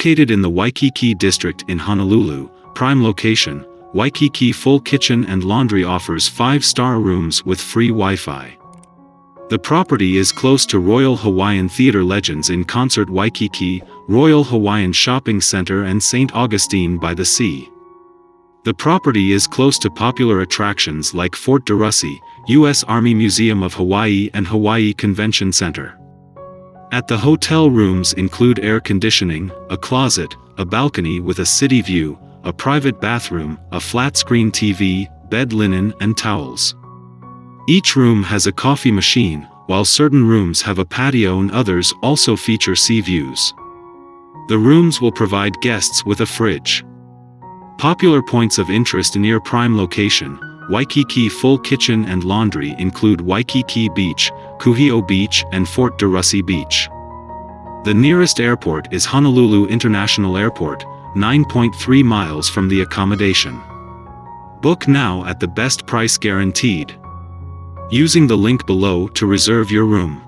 Located in the Waikiki district in Honolulu, prime location, Waikiki Full Kitchen and Laundry offers 5-star rooms with free Wi-Fi. The property is close to Royal Hawaiian Theater Legends in Concert Waikiki, Royal Hawaiian Shopping Center and St. Augustine by the Sea. The property is close to popular attractions like Fort DeRussy, U.S. Army Museum of Hawaii and Hawaii Convention Center. At the hotel, rooms include air conditioning, a closet, a balcony with a city view, a private bathroom, a flat-screen TV, bed linen and towels. Each room has a coffee machine, while certain rooms have a patio and others also feature sea views. The rooms will provide guests with a fridge. Popular points of interest near prime location, Waikiki Full Kitchen and Laundry include Waikiki Beach, Kuhio Beach and Fort DeRussy Beach. The nearest airport is Honolulu International Airport, 9.3 miles from the accommodation. Book now at the best price guaranteed. Using the link below to reserve your room.